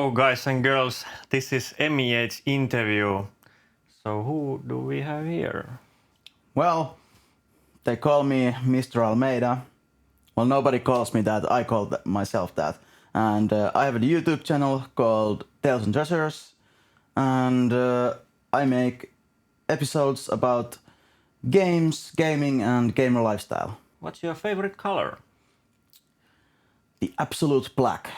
Hello, guys and girls. This is MEH interview. So who do we have here? Well, they call me Mr. Almeida. Well, nobody calls me that. I call myself that. And I have a YouTube channel called Tales and Treasures. And I make episodes about games, gaming, and gamer lifestyle. What's your favorite color? The absolute black.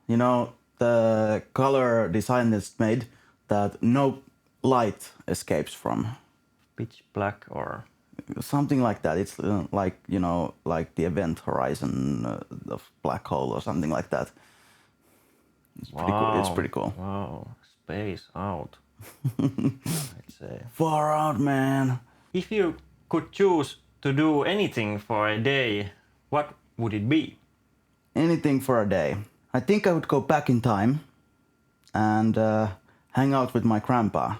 You know, the color design is made that no light escapes from. Pitch black or... Something like that. It's like, you know, like the event horizon of black hole or something like that. It's pretty cool. It's pretty cool. Wow, space out. I'd say. Far out, man. If you could choose to do anything for a day, what would it be? Anything for a day. I think I would go back in time and hang out with my grandpa.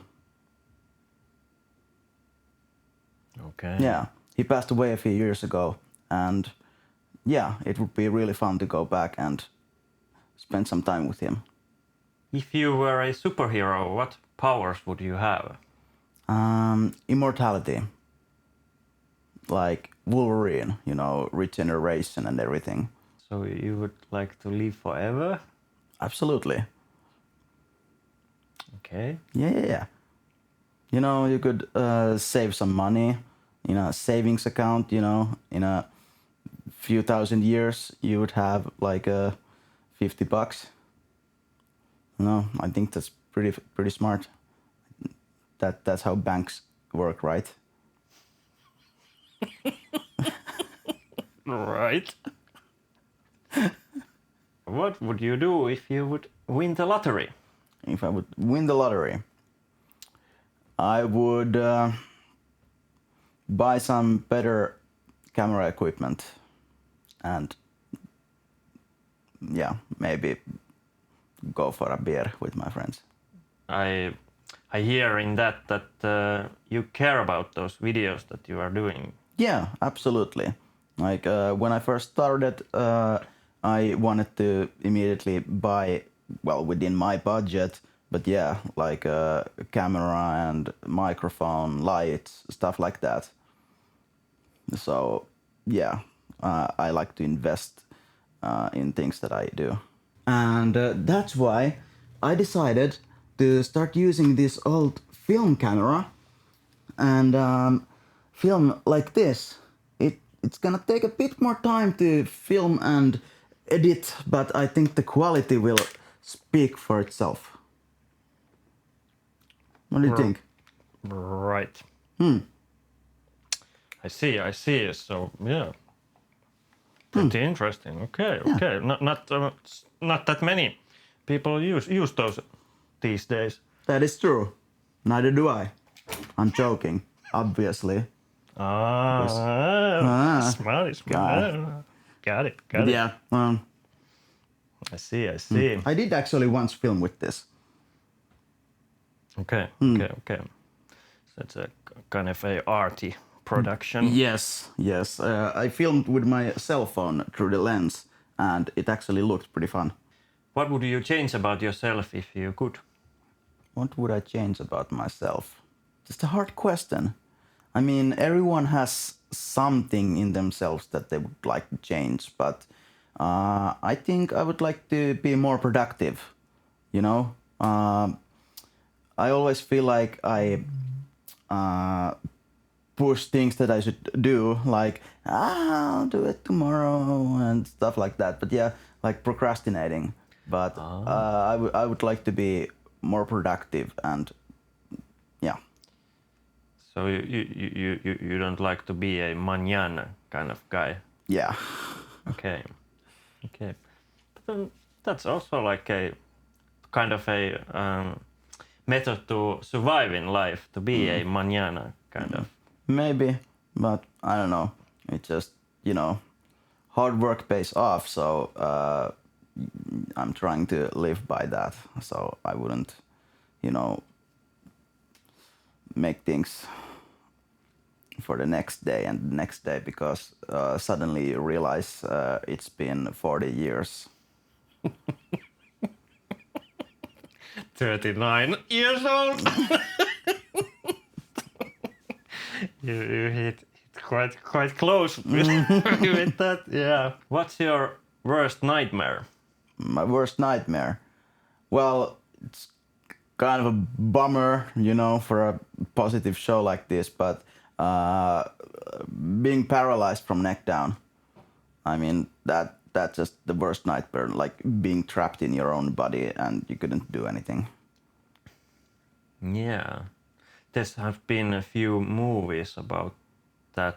Okay. Yeah, he passed away a few years ago, and yeah, it would be really fun to go back and spend some time with him. If you were a superhero, what powers would you have? Immortality. Like Wolverine, you know, regeneration and everything. So you would like to live forever? Absolutely. Okay. Yeah. You know, you could save some money in a savings account, you know, in a few thousand years you would have like $50. No, I think that's pretty smart. That's how banks work, right? Right. What would you do if you would win the lottery? If I would win the lottery, I would buy some better camera equipment and yeah, maybe go for a beer with my friends. I hear in that you care about those videos that you are doing. Yeah, absolutely. Like when I first started, I wanted to immediately buy, well, within my budget, but yeah, like a camera and microphone, lights, stuff like that. So yeah, I like to invest in things that I do. And that's why I decided to start using this old film camera and film like this. It's gonna take a bit more time to film and edit, but I think the quality will speak for itself. What do you think? Right. I see. So yeah, pretty interesting. Okay. Not that many people use those these days. That is true. Neither do I. I'm joking, obviously. Smart. Got it. Yeah. I see. I did actually once film with this. Okay. So it's a kind of a arty production. Yes. I filmed with my cell phone through the lens, and it actually looked pretty fun. What would you change about yourself if you could? What would I change about myself? Just a hard question. I mean, everyone has something in themselves that they would like to change, but I think I would like to be more productive, you know? I always feel like I push things that I should do, like, I'll do it tomorrow and stuff like that. But yeah, like procrastinating. But I would like to be more productive and yeah. So you don't like to be a mañana kind of guy? Yeah. Okay. But then that's also like a kind of a method to survive in life, to be a mañana kind of. Maybe, but I don't know. It's just, you know, hard work pays off, so I'm trying to live by that. So I wouldn't, you know, make things for the next day and the next day because suddenly you realize it's been 40 years. 39 years old. you hit quite close with that. Yeah. What's your worst nightmare? My worst nightmare. Well, it's kind of a bummer, you know, for a positive show like this, but being paralyzed from neck down. I mean, that's just the worst nightmare, like being trapped in your own body and you couldn't do anything. Yeah. There have been a few movies about that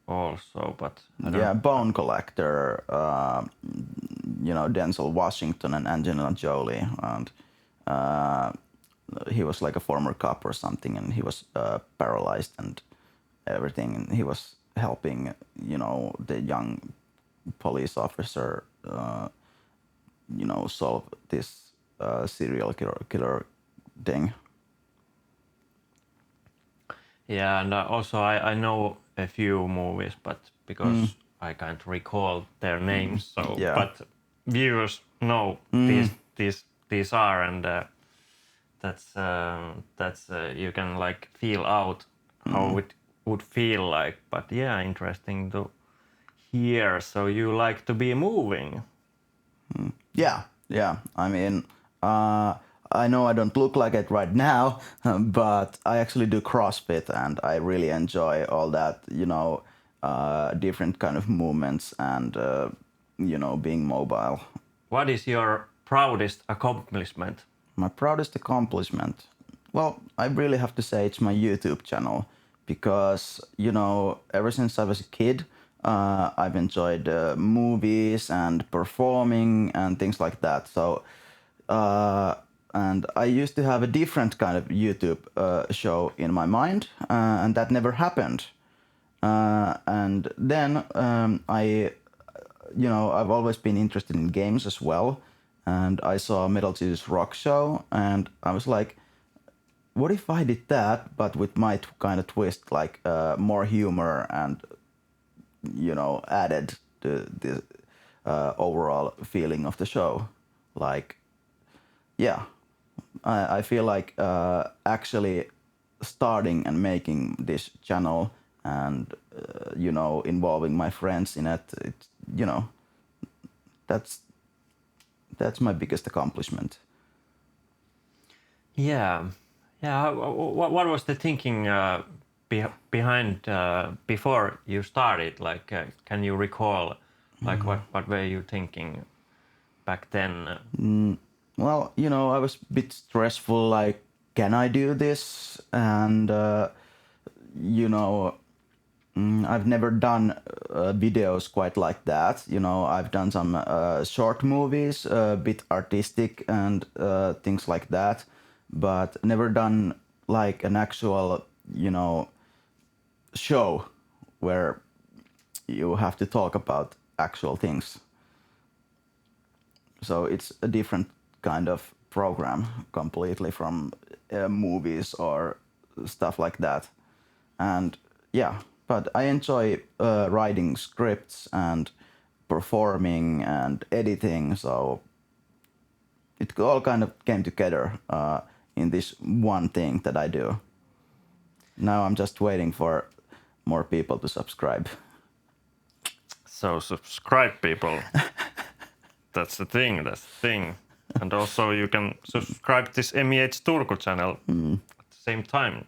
also, but I don't... Yeah, Bone Collector, you know, Denzel Washington and Angelina Jolie, and he was like a former cop or something, and he was paralyzed and everything, and he was helping, you know, the young police officer, you know, solve this serial killer thing. Yeah, and also I know a few movies, but because I can't recall their names, so Yeah. but viewers know these are, and that's you can like feel out how it would feel like. But yeah, interesting to hear. So you like to be moving? Yeah. I mean, I know I don't look like it right now, but I actually do CrossFit, and I really enjoy all that, you know, different kind of movements and, you know, being mobile. What is your proudest accomplishment? My proudest accomplishment? Well, I really have to say it's my YouTube channel, because, you know, ever since I was a kid, I've enjoyed movies and performing and things like that. So, and I used to have a different kind of YouTube show in my mind, and that never happened. And then you know, I've always been interested in games as well, and I saw Metal Jesus Rock Show, and I was like, what if I did that, but with my kind of twist, like more humor and, you know, added to the overall feeling of the show. Like, yeah, I feel like actually starting and making this channel and, you know, involving my friends in it, you know, that's my biggest accomplishment. Yeah. What was the thinking behind before you started? Like, can you recall, like, what were you thinking back then? Well, you know, I was a bit stressful, like, can I do this? And, you know, I've never done videos quite like that. You know, I've done some short movies, a bit artistic and things like that, but never done like an actual, you know, show where you have to talk about actual things. So it's a different kind of program completely from movies or stuff like that. And yeah, but I enjoy writing scripts and performing and editing, so it all kind of came together in this one thing that I do. Now I'm just waiting for more people to subscribe. So subscribe, people. That's the thing. And also you can subscribe this MEH Turku channel at the same time.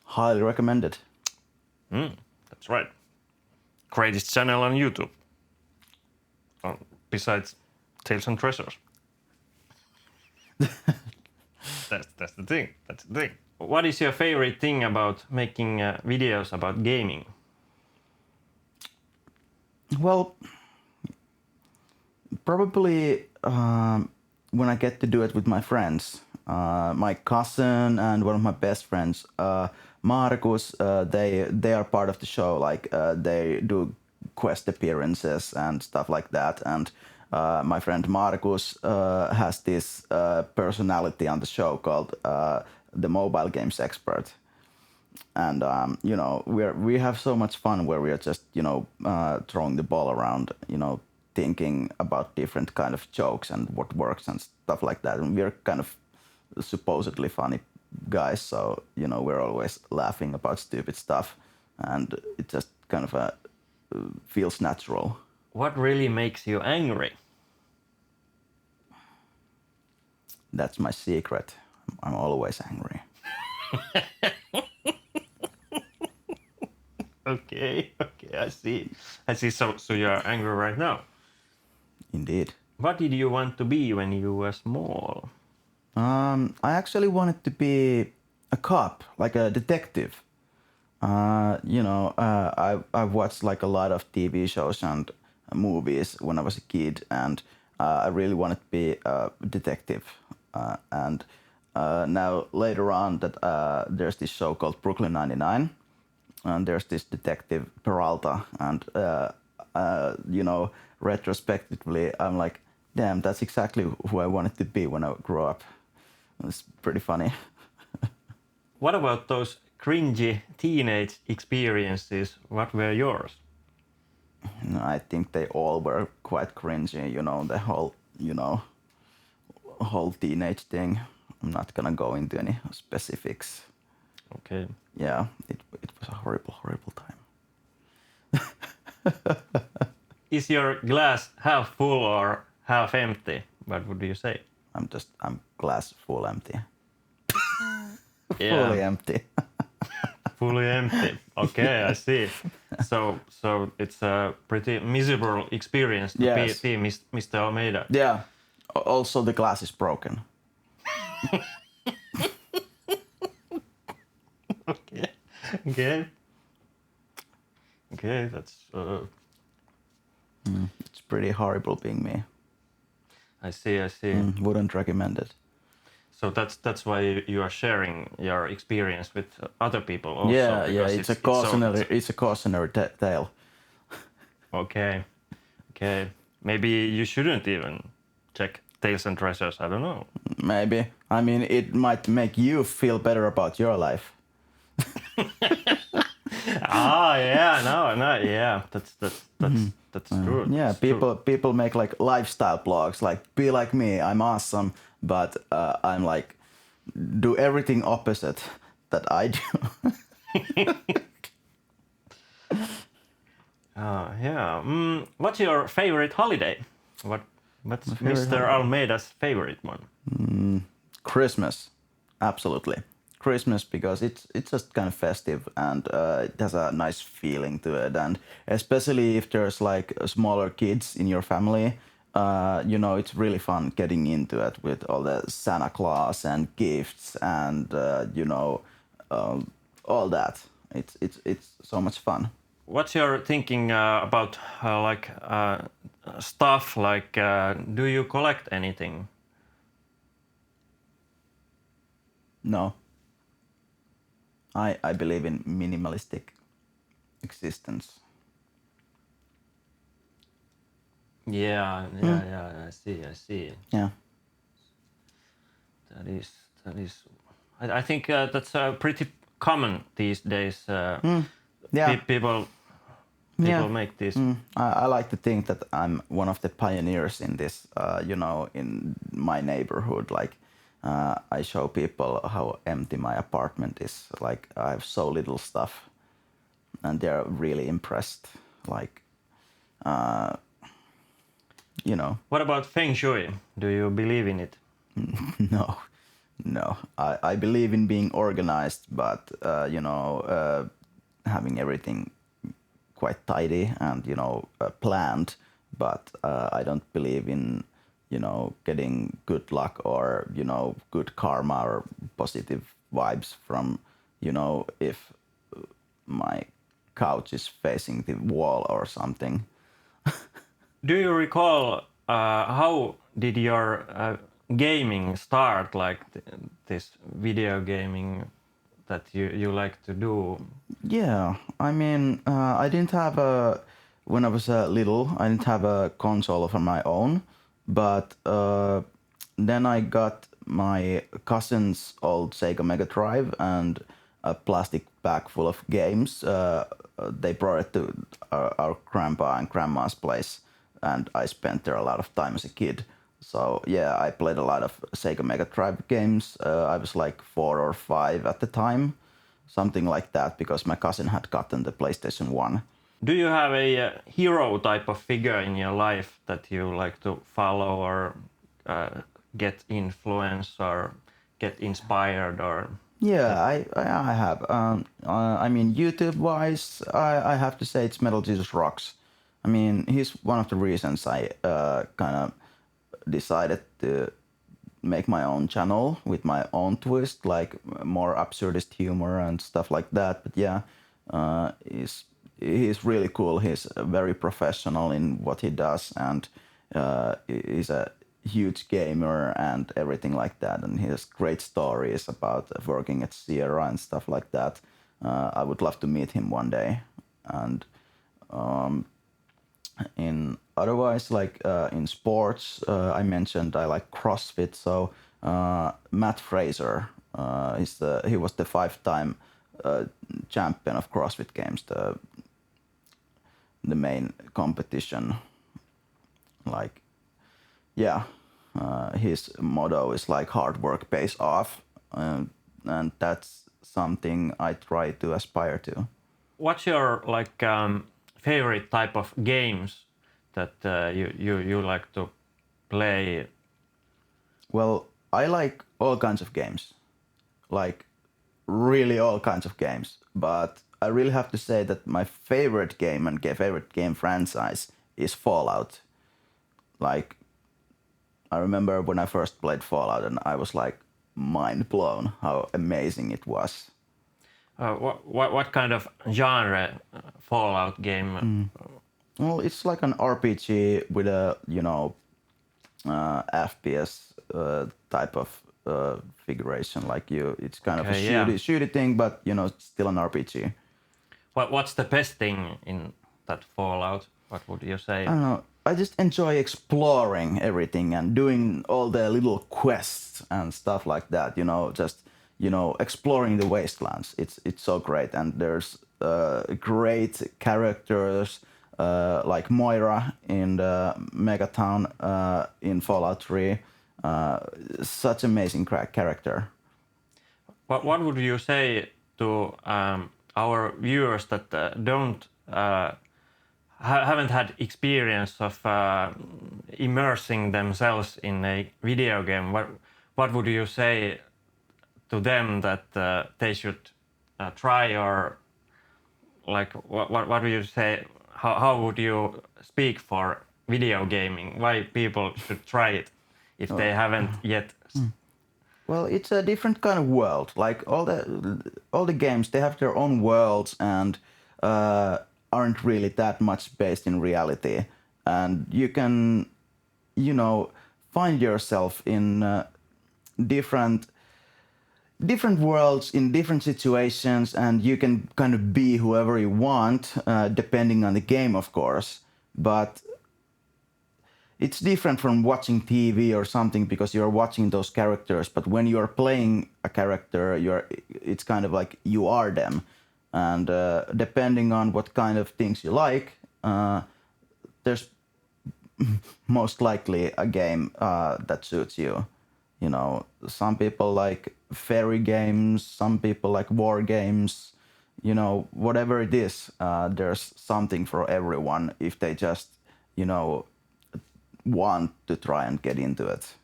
Highly recommended. That's right. Greatest channel on YouTube. Besides Tales and Treasures. That's the thing. What is your favorite thing about making videos about gaming? Well, probably when I get to do it with my friends. My cousin and one of my best friends, Markus, they are part of the show. Like they do quest appearances and stuff like that. And my friend Markus has this personality on the show called the Mobile Games Expert. And you know, we have so much fun where we are just, you know, throwing the ball around, you know, thinking about different kind of jokes and what works and stuff like that. And we're kind of supposedly funny guys, so we're always laughing about stupid stuff, and it just kind of feels natural. What really makes you angry? That's my secret. I'm always angry. Okay, I see. So you're angry right now. Indeed. What did you want to be when you were small? I actually wanted to be a cop, like a detective. I've watched like a lot of TV shows and movies when I was a kid, and I really wanted to be a detective. And now later on, that there's this show called Brooklyn 99, and there's this detective Peralta, and retrospectively, I'm like, damn, that's exactly who I wanted to be when I grew up. It's pretty funny. What about those cringy teenage experiences? What were yours? I think they all were quite cringy, the whole teenage thing. I'm not gonna go into any specifics. Okay. Yeah, it was a horrible time. Is your glass half full or half empty? What would you say? I'm glass full empty. Yeah. Fully empty. Fully empty. Okay, I see. So it's a pretty miserable experience to Yes. be Mr. Almeida. Yeah. Also, the glass is broken. Okay. That's. It's pretty horrible being me. I see. Wouldn't recommend it. So that's why you are sharing your experience with other people also. Yeah. It's a cautionary tale. Okay. Maybe you shouldn't even check Tales and Treasures. I don't know. Maybe. I mean, it might make you feel better about your life. Yeah. No. Yeah. That's true. Yeah. That's people make like lifestyle blogs, like be like me. I'm awesome, but I'm like do everything opposite that I do. Yeah. What's your favorite holiday? What's Mr. Almeida's favorite one? Christmas, absolutely. Christmas, because it's just kind of festive, and it has a nice feeling to it, and especially if there's like smaller kids in your family, it's really fun getting into it with all the Santa Claus and gifts and all that. It's so much fun. What's your thinking about stuff? Like, do you collect anything? No. I believe in minimalistic existence. Yeah. I see. Yeah. That is. I think that's pretty common these days. Yeah. People make this. I like to think that I'm one of the pioneers in this. In my neighborhood, like I show people how empty my apartment is. Like I have so little stuff, and they're really impressed. Like, What about Feng Shui? Do you believe in it? No. I believe in being organized, but having everything quite tidy and planned. But I don't believe in getting good luck or good karma or positive vibes from if my couch is facing the wall or something. Do you recall how did your gaming start? Like this video gaming that you like to do? Yeah, I mean, when I was little, I didn't have a console of my own, but then I got my cousin's old Sega Mega Drive and a plastic bag full of games. They brought it to our grandpa and grandma's place and I spent there a lot of time as a kid. So yeah, I played a lot of Sega Mega Drive games. I was like 4 or 5 at the time, something like that, because my cousin had gotten the PlayStation 1. Do you have a hero type of figure in your life that you like to follow or get influence or get inspired or? Yeah, I have. I mean, YouTube-wise, I have to say it's Metal Jesus Rocks. I mean, he's one of the reasons I kind of decided to make my own channel with my own twist, like more absurdist humor and stuff like that. But yeah, he's really cool. He's very professional in what he does, and he's a huge gamer and everything like that. And he has great stories about working at Sierra and stuff like that. I would love to meet him one day. And in otherwise, like in sports, I mentioned I like CrossFit. So Matt Fraser, he was the 5-time champion of CrossFit Games, the main competition. Like, yeah, his motto is like hard work pays off, and that's something I try to aspire to. What's your like favorite type of games that you like to play? Well, I like all kinds of games, like really all kinds of games. But I really have to say that my favorite game and favorite game franchise is Fallout. Like, I remember when I first played Fallout and I was like mind blown how amazing it was. What kind of genre Fallout game? Well, it's like an RPG with a, FPS type of figuration. Like it's kind of a shooty thing, but still an RPG. What's the best thing in that Fallout? What would you say? I don't know. I just enjoy exploring everything and doing all the little quests and stuff like that. Exploring the wastelands. It's so great, and there's great characters like Moira in the Megatown in Fallout 3. Such amazing character. What would you say to our viewers that don't haven't had experience of immersing themselves in a video game? What would you say to them that they should try, or like what would you say? How would you speak for video gaming? Why people should try it if they haven't yet? Well, it's a different kind of world. Like all the games, they have their own worlds and aren't really that much based in reality. And you can, find yourself in different worlds in different situations, and you can kind of be whoever you want, depending on the game, of course. But it's different from watching TV or something, because you're watching those characters. But when you're playing a character, it's kind of like you are them. And depending on what kind of things you like, there's most likely a game that suits you. Some people like fairy games, some people like war games, whatever it is, there's something for everyone if they just, want to try and get into it.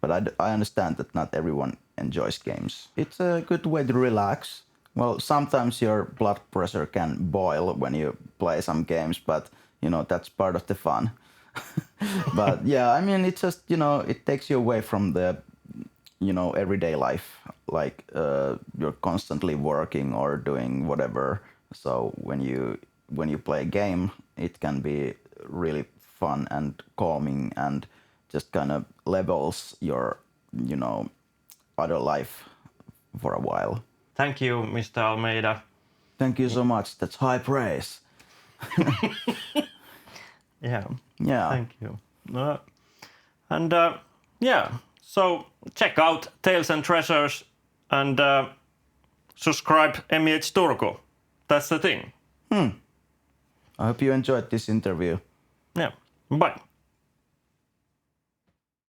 But I understand that not everyone enjoys games. It's a good way to relax. Well, sometimes your blood pressure can boil when you play some games, but, that's part of the fun. But yeah, I mean, it's just, it takes you away from the, everyday life. Like you're constantly working or doing whatever. So when you play a game, it can be really fun and calming and just kind of levels your, other life for a while. Thank you, Mr. Almeida. Thank you so much. That's high praise. Yeah. Yeah. Thank you. So check out Tales and Treasures and subscribe MEH Turku. That's the thing. I hope you enjoyed this interview. Yeah. Bye.